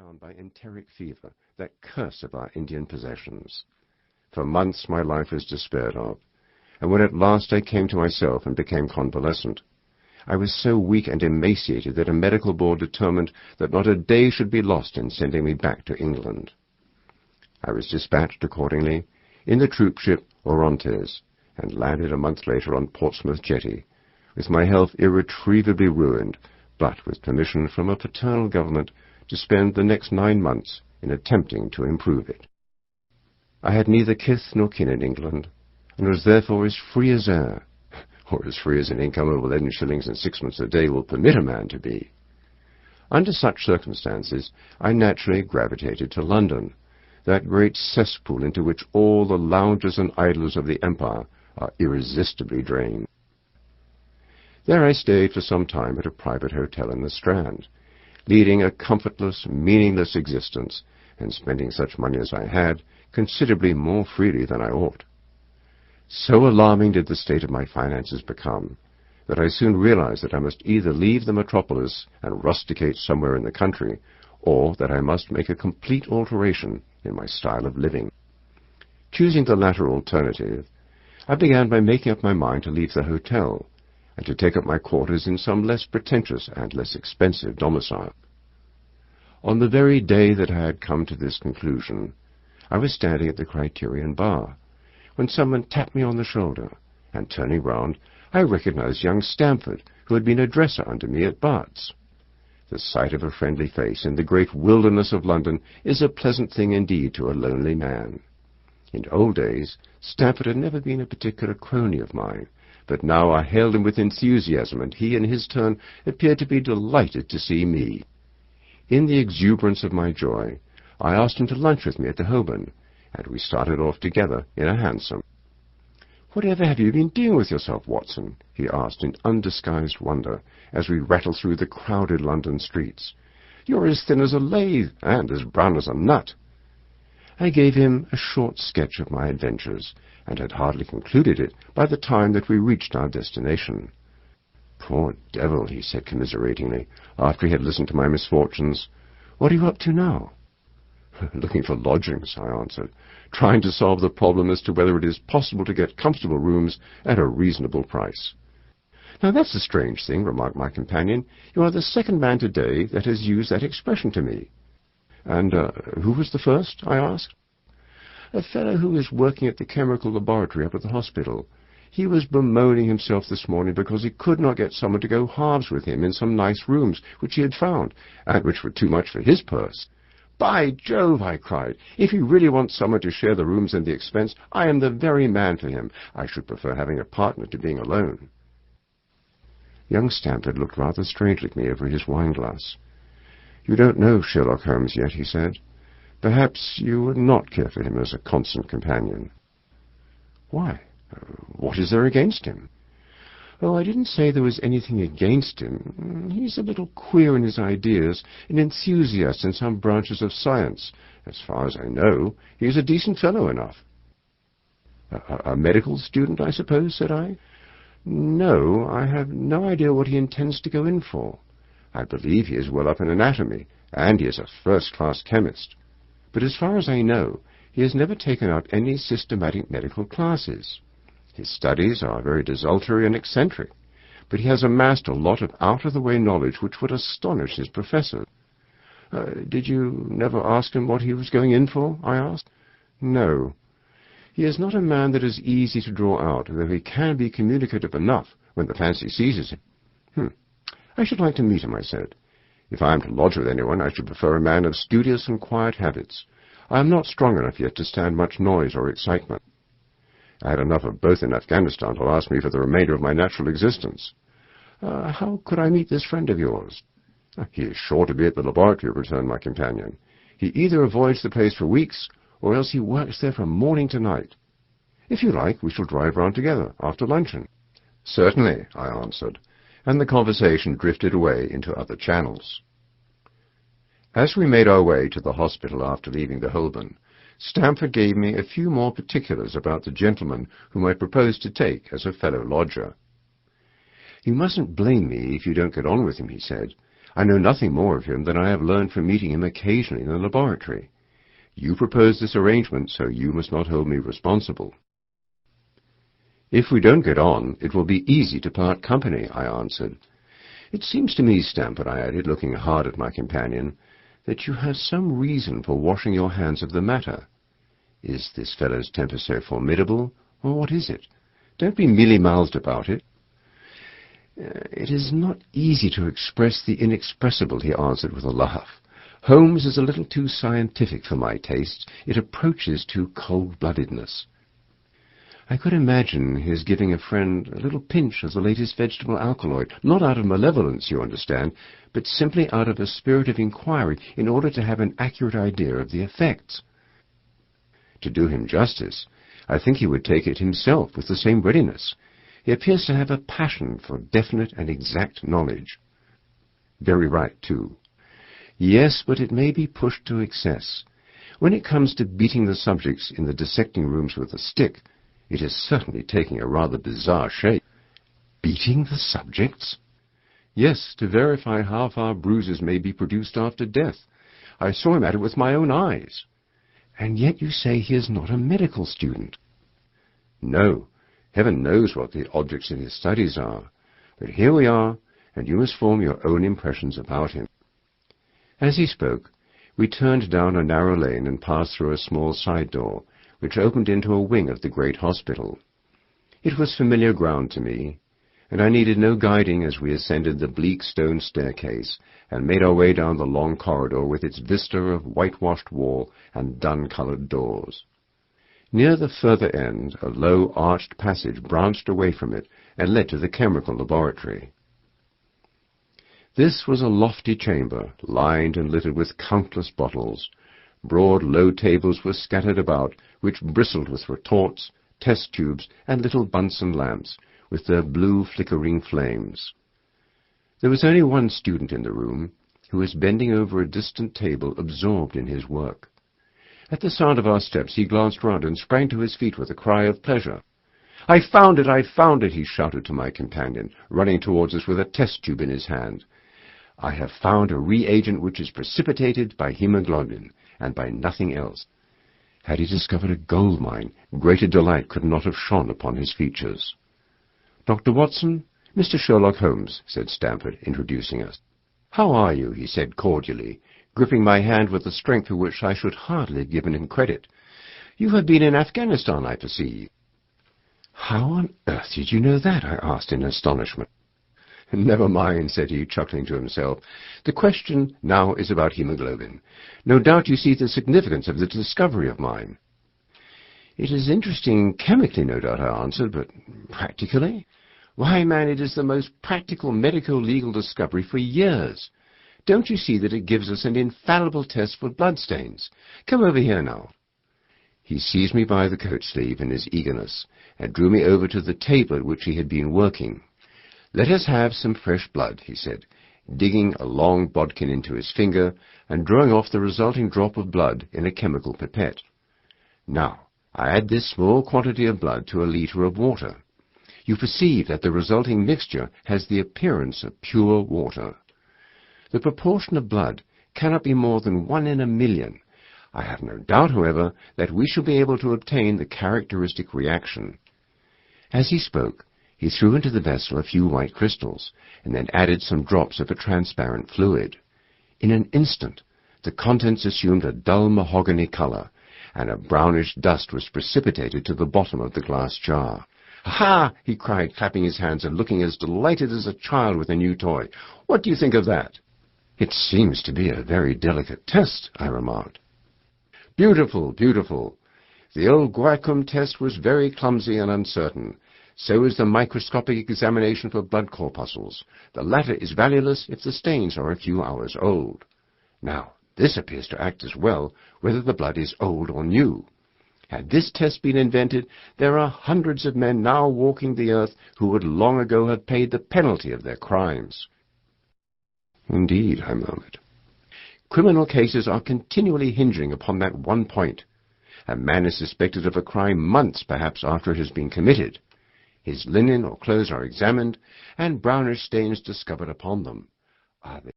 down by enteric fever, that curse of our Indian possessions. For months my life was despaired of, and when at last I came to myself and became convalescent, I was so weak and emaciated that a medical board determined that not a day should be lost in sending me back to England. I was dispatched accordingly in the troop ship Orontes, and landed a month later on Portsmouth jetty, with my health irretrievably ruined, but with permission from a paternal government to spend the next 9 months in attempting to improve it. I had neither kith nor kin in England, and was therefore as free as air, or as free as an income of 11 shillings and 6pence a day will permit a man to be. Under such circumstances, I naturally gravitated to London, that great cesspool into which all the loungers and idlers of the empire are irresistibly drained. There I stayed for some time at a private hotel in the Strand, leading a comfortless, meaningless existence, and spending such money as I had considerably more freely than I ought. So alarming did the state of my finances become, that I soon realized that I must either leave the metropolis and rusticate somewhere in the country, or that I must make a complete alteration in my style of living. Choosing the latter alternative, I began by making up my mind to leave the hotel, and to take up my quarters in some less pretentious and less expensive domicile. On the very day that I had come to this conclusion, I was standing at the Criterion bar, when someone tapped me on the shoulder, and turning round, I recognized young Stamford, who had been a dresser under me at Bart's. The sight of a friendly face in the great wilderness of London is a pleasant thing indeed to a lonely man. In old days, Stamford had never been a particular crony of mine, but now I hailed him with enthusiasm, and he, in his turn, appeared to be delighted to see me. In the exuberance of my joy, I asked him to lunch with me at the Holborn, and we started off together in a hansom. "Whatever have you been doing with yourself, Watson?" he asked in undisguised wonder, as we rattled through the crowded London streets. "You're as thin as a lathe, and as brown as a nut." I gave him a short sketch of my adventures, and had hardly concluded it by the time that we reached our destination. "Poor devil," he said commiseratingly, after he had listened to my misfortunes. "What are you up to now?" "Looking for lodgings," I answered, "trying to solve the problem as to whether it is possible to get comfortable rooms at a reasonable price." "Now that's a strange thing," remarked my companion. "You are the second man today that has used that expression to me." "And who was the first?" I asked. "A fellow who is working at the chemical laboratory up at the hospital. He was bemoaning himself this morning because he could not get someone to go halves with him in some nice rooms which he had found, and which were too much for his purse. 'By Jove!' I cried, 'if he really wants someone to share the rooms and the expense, I am the very man for him. I should prefer having a partner to being alone.'" Young Stamford looked rather strangely at me over his wine-glass. "You don't know Sherlock Holmes yet," he said. "Perhaps you would not care for him as a constant companion." "Why? What is there against him?" "Oh, I didn't say there was anything against him. He's a little queer in his ideas, an enthusiast in some branches of science. As far as I know, he's a decent fellow enough." A medical student, I suppose?" said I. "No, I have no idea what he intends to go in for. I believe he is well up in anatomy, and he is a first-class chemist. But as far as I know, he has never taken up any systematic medical classes. His studies are very desultory and eccentric, but he has amassed a lot of out-of-the-way knowledge which would astonish his professor." "Did you never ask him what he was going in for?" I asked. "No. He is not a man that is easy to draw out, though he can be communicative enough when the fancy seizes him." "I should like to meet him," I said. "If I am to lodge with anyone, I should prefer a man of studious and quiet habits. I am not strong enough yet to stand much noise or excitement. I had enough of both in Afghanistan to last me for the remainder of my natural existence." "How could I meet this friend of yours?" "He is sure to be at the laboratory," returned my companion. "He either avoids the place for weeks, or else he works there from morning to night. If you like, we shall drive round together after luncheon." "Certainly," I answered, and the conversation drifted away into other channels. As we made our way to the hospital after leaving the Holborn, Stamford gave me a few more particulars about the gentleman whom I proposed to take as a fellow lodger. "You mustn't blame me if you don't get on with him," he said. I know nothing more of him than I have learned from meeting him occasionally in the laboratory. You proposed this arrangement, so you must not hold me responsible." "If we don't get on, it will be easy to part company," I answered. "It seems to me, Stamford," I added, looking hard at my companion, "that you have some reason for washing your hands of the matter. Is this fellow's temper so formidable, or what is it? Don't be mealy-mouthed about it." "It is not easy to express the inexpressible," he answered with a laugh. "Holmes is a little too scientific for my tastes. It approaches to cold-bloodedness." I could imagine his giving a friend a little pinch of the latest vegetable alkaloid, not out of malevolence, you understand, but simply out of a spirit of inquiry in order to have an accurate idea of the effects. To do him justice, I think he would take it himself with the same readiness. He appears to have a passion for definite and exact knowledge. Very right, too. Yes, but it may be pushed to excess. When it comes to beating the subjects in the dissecting rooms with a stick, it is certainly taking a rather bizarre shape. Beating the subjects? Yes, to verify how far bruises may be produced after death. I saw him at it with my own eyes. And yet you say he is not a medical student. No, heaven knows what the objects of his studies are. But here we are, and you must form your own impressions about him. As he spoke, we turned down a narrow lane and passed through a small side door, which opened into a wing of the great hospital. It was familiar ground to me, and I needed no guiding as we ascended the bleak stone staircase and made our way down the long corridor with its vista of whitewashed wall and dun-coloured doors. Near the further end, a low arched passage branched away from it and led to the chemical laboratory. This was a lofty chamber, lined and littered with countless bottles. Broad, low tables were scattered about, which bristled with retorts, test tubes, and little Bunsen lamps, with their blue flickering flames. There was only one student in the room, who was bending over a distant table, absorbed in his work. At the sound of our steps, he glanced round and sprang to his feet with a cry of pleasure. "I found it! I found it!" he shouted to my companion, running towards us with a test tube in his hand. "I have found a reagent which is precipitated by hemoglobin, and by nothing else." Had he discovered a gold mine, greater delight could not have shone upon his features. "Dr. Watson, Mr. Sherlock Holmes," said Stamford, introducing us. "How are you?" he said cordially, gripping my hand with a strength for which I should hardly have given him credit. "You have been in Afghanistan, I perceive." "How on earth did you know that?" I asked in astonishment. "Never mind," said he, chuckling to himself. "The question now is about hemoglobin. No doubt you see the significance of the discovery of mine." "It is interesting chemically, no doubt," I answered, "but practically? Why, man, it is the most practical medico-legal discovery for years. Don't you see that it gives us an infallible test for bloodstains? Come over here now." He seized me by the coat sleeve in his eagerness, and drew me over to the table at which he had been working. "Let us have some fresh blood," he said, digging a long bodkin into his finger and drawing off the resulting drop of blood in a chemical pipette. "Now, I add this small quantity of blood to a litre of water. You perceive that the resulting mixture has the appearance of pure water. The proportion of blood cannot be more than 1 in a million. I have no doubt, however, that we shall be able to obtain the characteristic reaction." As he spoke, he threw into the vessel a few white crystals, and then added some drops of a transparent fluid. In an instant, the contents assumed a dull mahogany color, and a brownish dust was precipitated to the bottom of the glass jar. "Ha!" he cried, clapping his hands and looking as delighted as a child with a new toy. "What do you think of that?" "It seems to be a very delicate test," I remarked. "Beautiful, beautiful. The old Guacum test was very clumsy and uncertain. So is the microscopic examination for blood corpuscles. The latter is valueless if the stains are a few hours old. Now, this appears to act as well, whether the blood is old or new. Had this test been invented, there are hundreds of men now walking the earth who would long ago have paid the penalty of their crimes." "Indeed," I murmured. "Criminal cases are continually hinging upon that one point. A man is suspected of a crime months, perhaps, after it has been committed. His linen or clothes are examined, and brownish stains discovered upon them. Are they